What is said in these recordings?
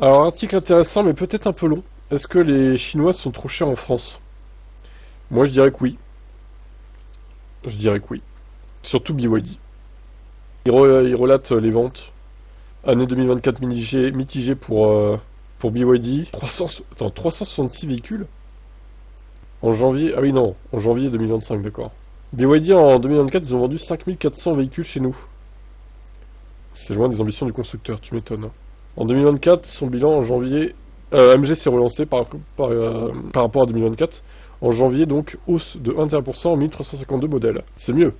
Alors, article intéressant, mais peut-être un peu long. Est-ce que les Chinois sont trop chers en France? Moi, je dirais que oui. Je dirais que oui. Surtout BYD. Il relate les ventes. Année 2024 mitigée pour BYD. 366 véhicules? En janvier... Ah oui, non. En janvier 2025, d'accord. BYD, en 2024, ils ont vendu 5400 véhicules chez nous. C'est loin des ambitions du constructeur, tu m'étonnes. En 2024, son bilan en janvier... MG s'est relancé par rapport à 2024. En janvier, donc, hausse de 1,1% 1352 modèles. C'est mieux.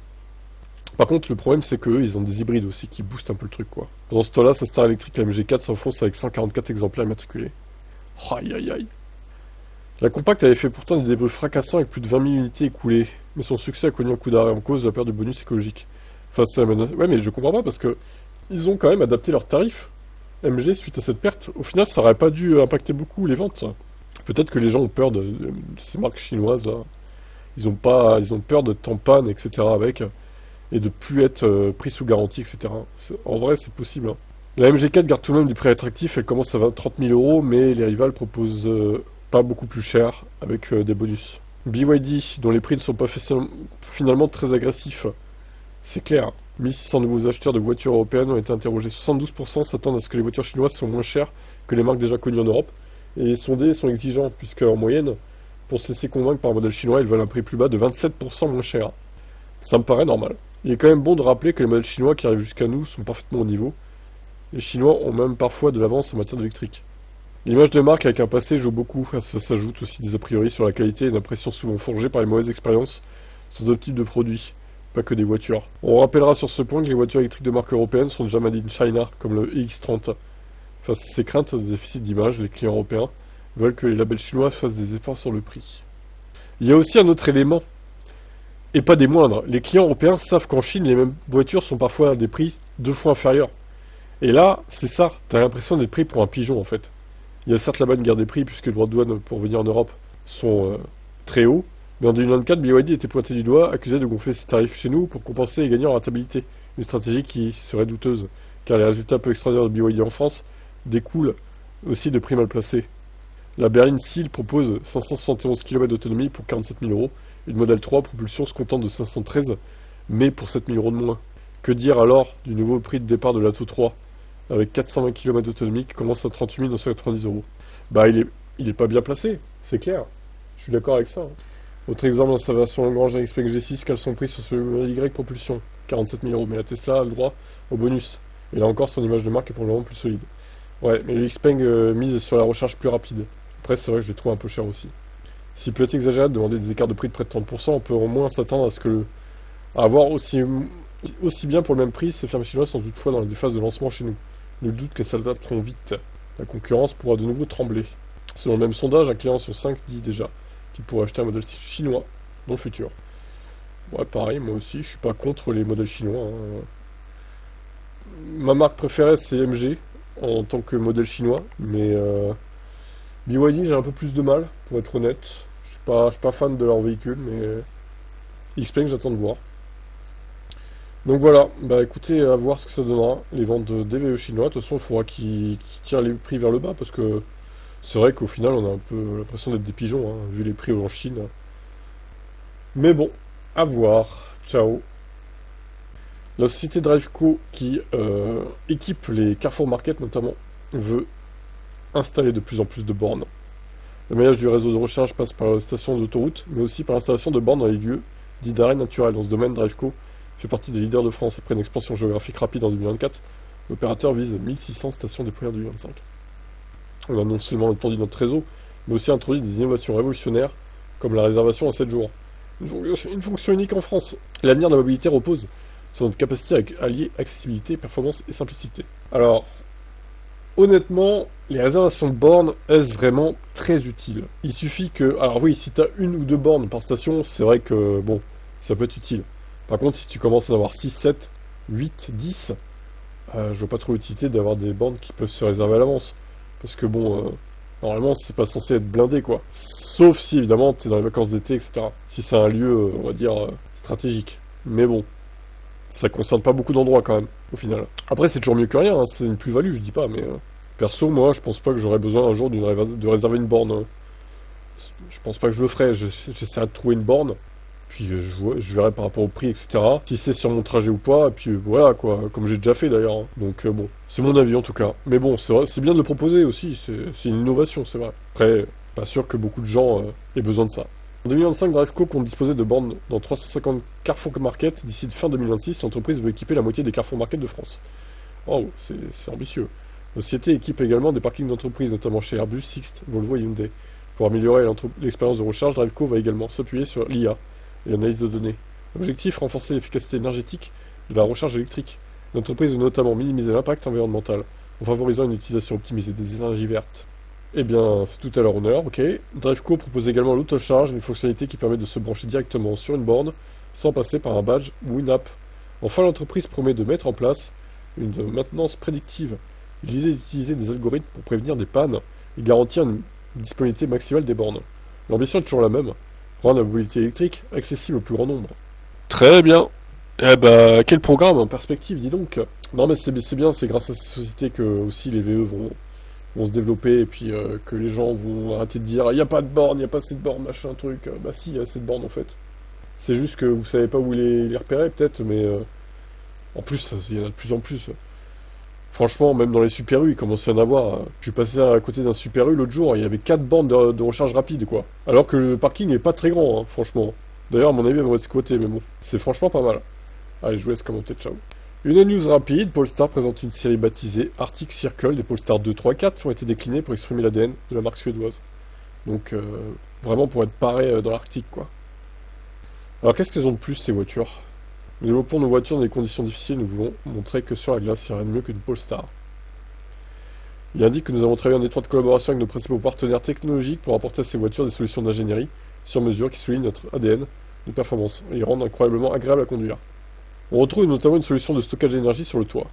Par contre, le problème, c'est qu'eux, ils ont des hybrides aussi qui boostent un peu le truc, quoi. Pendant ce temps-là, sa star électrique, la MG4, s'enfonce avec 144 exemplaires immatriculés. Aïe aïe aïe. La compacte avait fait pourtant des débuts fracassants avec plus de 20 000 unités écoulées, mais son succès a connu un coup d'arrêt en cause de la perte de bonus écologique. Face à la menace... Ouais, mais je comprends pas parce que ils ont quand même adapté leurs tarifs. MG, suite à cette perte, au final, ça aurait pas dû impacter beaucoup les ventes. Peut-être que les gens ont peur de ces marques chinoises là. Ils ont peur de tampane, etc. avec, et de plus être pris sous garantie, etc. En vrai, c'est possible, hein. La MG4 garde tout de même du prix attractif, elle commence à 30 000 euros, mais les rivales proposent pas beaucoup plus cher, avec des bonus. BYD, dont les prix ne sont pas finalement très agressifs, c'est clair. 1600 nouveaux acheteurs de voitures européennes ont été interrogés. 72% s'attendent à ce que les voitures chinoises soient moins chères que les marques déjà connues en Europe. Et les sondés sont exigeants, puisque en moyenne, pour se laisser convaincre par un modèle chinois, ils veulent un prix plus bas de 27% moins cher. Ça me paraît normal. Il est quand même bon de rappeler que les modèles chinois qui arrivent jusqu'à nous sont parfaitement au niveau. Les Chinois ont même parfois de l'avance en matière d'électrique. L'image de marque avec un passé joue beaucoup, ça s'ajoute aussi des a priori sur la qualité et une impression souvent forgée par les mauvaises expériences sur d'autres types de produits, pas que des voitures. On rappellera sur ce point que les voitures électriques de marque européenne sont déjà made in China, comme le EX30. Face à ces craintes de déficit d'image, les clients européens veulent que les labels chinois fassent des efforts sur le prix. Il y a aussi un autre élément, et pas des moindres. Les clients européens savent qu'en Chine, les mêmes voitures sont parfois à des prix 2 fois inférieurs. Et là, c'est ça, t'as l'impression d'être pris pour un pigeon en fait. Il y a certes là-bas une guerre des prix, puisque les droits de douane pour venir en Europe sont très hauts, mais en 2024, BYD était pointé du doigt, accusé de gonfler ses tarifs chez nous pour compenser et gagner en rentabilité. Une stratégie qui serait douteuse, car les résultats peu extraordinaires de BYD en France découlent aussi de prix mal placés. La berline Seal propose 571 km d'autonomie pour 47 000 euros, une Model 3 propulsion se contente de 513, mais pour 7 000 euros de moins. Que dire alors du nouveau prix de départ de l'Atto 3 avec 420 km d'autonomie qui commence à 38 990 euros. Bah, il est pas bien placé, c'est clair. Je suis d'accord avec ça, hein. Autre exemple, dans sa version Lagrange Xpeng G6 cale son prix sur ce Y propulsion, 47 000 euros, mais la Tesla a le droit au bonus. Et là encore, son image de marque est probablement plus solide. Ouais, mais le Xpeng mise sur la recharge plus rapide. Après, c'est vrai que je les trouve un peu cher aussi. S'il peut être exagéré de demander des écarts de prix de près de 30%, on peut au moins s'attendre à ce que à avoir aussi bien pour le même prix, ces fermes chinoises sont toutefois dans les phases de lancement chez nous. Nul doute qu'elles s'adapteront vite. La concurrence pourra de nouveau trembler. Selon le même sondage, un client sur 5 dit déjà qu'il pourrait acheter un modèle chinois dans le futur. Ouais, pareil, moi aussi, je suis pas contre les modèles chinois, hein. Ma marque préférée, c'est MG, en tant que modèle chinois, mais BYD, j'ai un peu plus de mal, pour être honnête. Je suis pas fan de leur véhicule, mais Xpeng, j'attends de voir. Donc voilà, bah écoutez, à voir ce que ça donnera, les ventes de DVE chinois. De toute façon, il faudra qu'ils tirent les prix vers le bas, parce que c'est vrai qu'au final, on a un peu l'impression d'être des pigeons, hein, vu les prix en Chine. Mais bon, à voir. Ciao. La société Driveco, qui équipe les Carrefour Market notamment, veut installer de plus en plus de bornes. Le maillage du réseau de recharge passe par la station d'autoroute, mais aussi par l'installation de bornes dans les lieux dits d'arrêt naturel. Dans ce domaine, Driveco fait partie des leaders de France. Après une expansion géographique rapide en 2024, l'opérateur vise 1600 stations déployées en 2025. On a non seulement étendu notre réseau, mais aussi introduit des innovations révolutionnaires, comme la réservation à 7 jours. Une fonction unique en France. L'avenir de la mobilité repose sur notre capacité à allier accessibilité, performance et simplicité. Alors, honnêtement, les réservations de bornes, est-ce vraiment très utile? Il suffit que... Alors oui, si tu as une ou deux bornes par station, c'est vrai que, bon, ça peut être utile. Par contre, si tu commences à en avoir 6, 7, 8, 10, je vois pas trop l'utilité d'avoir des bornes qui peuvent se réserver à l'avance. Parce que bon, normalement, c'est pas censé être blindé, quoi. Sauf si, évidemment, t'es dans les vacances d'été, etc. Si c'est un lieu, on va dire, stratégique. Mais bon, ça concerne pas beaucoup d'endroits, quand même, au final. Après, c'est toujours mieux que rien, hein, c'est une plus-value, je dis pas, mais Perso, moi, je pense pas que j'aurais besoin un jour de réserver une borne. Je pense pas que je le ferai. J'essaierai de trouver une borne. Puis je verrai par rapport au prix, etc. Si c'est sur mon trajet ou pas. Et puis voilà, quoi. Comme j'ai déjà fait d'ailleurs, hein. Donc bon, c'est mon avis en tout cas. Mais bon, c'est vrai, c'est bien de le proposer aussi. C'est une innovation, c'est vrai. Après, pas sûr que beaucoup de gens aient besoin de ça. En 2025, Driveco compte disposer de bornes dans 350 Carrefour Market. D'ici fin 2026, l'entreprise veut équiper la moitié des Carrefour Market de France. Oh, c'est ambitieux. La société équipe également des parkings d'entreprise, notamment chez Airbus, Sixt, Volvo et Hyundai. Pour améliorer l'expérience de recharge, Driveco va également s'appuyer sur l'IA et l'analyse de données. Objectif, renforcer l'efficacité énergétique de la recharge électrique. L'entreprise veut notamment minimiser l'impact environnemental en favorisant une utilisation optimisée des énergies vertes. Eh bien, c'est tout à leur honneur, ok. Driveco propose également l'autocharge, une fonctionnalité qui permet de se brancher directement sur une borne sans passer par un badge ou une app. Enfin, l'entreprise promet de mettre en place une maintenance prédictive. L'idée d'utiliser des algorithmes pour prévenir des pannes et garantir une disponibilité maximale des bornes. L'ambition est toujours la même, rendre la mobilité électrique accessible au plus grand nombre. Très bien. Eh ben, quel programme en perspective, dis donc. Non mais c'est bien, c'est grâce à ces sociétés que aussi les VE vont se développer et puis que les gens vont arrêter de dire il n'y a pas de borne, il n'y a pas assez de borne, machin, truc. Bah si, il y a assez de bornes en fait. C'est juste que vous savez pas où les repérer peut-être, mais en plus, il y en a de plus en plus. Franchement, même dans les Super U, il commençait à en avoir. Je suis passé à côté d'un Super U l'autre jour, il y avait 4 bornes de recharge rapide, quoi. Alors que le parking est pas très grand, hein, franchement. D'ailleurs, à mon avis, elles vont être squattées, mais bon, c'est franchement pas mal. Allez, je vous laisse commenter, ciao. Une news rapide, Polestar présente une série baptisée Arctic Circle. Les Polestar 2, 3, 4 ont été déclinés pour exprimer l'ADN de la marque suédoise. Donc, vraiment pour être paré dans l'Arctique, quoi. Alors, qu'est-ce qu'elles ont de plus, ces voitures? Nous développons nos voitures dans des conditions difficiles, nous voulons montrer que sur la glace, il n'y a rien de mieux qu'une Polestar. Il indique que nous avons travaillé en étroite collaboration avec nos principaux partenaires technologiques pour apporter à ces voitures des solutions d'ingénierie sur mesure qui soulignent notre ADN de performance et les rendent incroyablement agréables à conduire. On retrouve notamment une solution de stockage d'énergie sur le toit.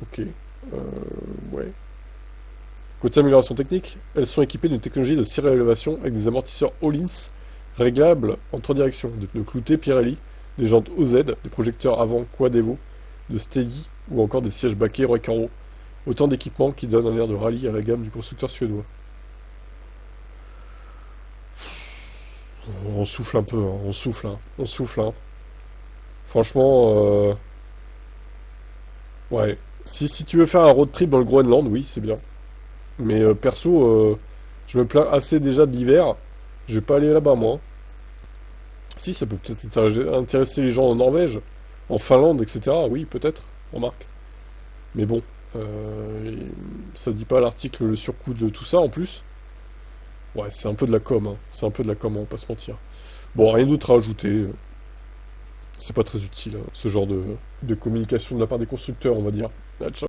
Ok. Ouais. Côté amélioration technique, elles sont équipées d'une technologie de surélévation avec des amortisseurs Öhlins réglables en 3 directions, des pneus cloutés Pirelli, des jantes OZ, des projecteurs avant Quad Evo, de Steady ou encore des sièges baquets Recaro. Autant d'équipements qui donnent un air de rallye à la gamme du constructeur suédois. On souffle un peu, hein, on souffle, hein. Franchement, ouais. Si tu veux faire un road trip dans le Groenland, oui, c'est bien. Mais perso, je me plains assez déjà de l'hiver. Je vais pas aller là-bas, moi. Si, ça peut peut-être intéresser les gens en Norvège, en Finlande, etc. Oui, peut-être, remarque. Mais bon, ça dit pas à l'article le surcoût de tout ça en plus. Ouais, c'est un peu de la com, hein. C'est un peu de la com, on va pas se mentir. Bon, rien d'autre à ajouter. C'est pas très utile, hein, ce genre de communication de la part des constructeurs, on va dire. Ah, ciao.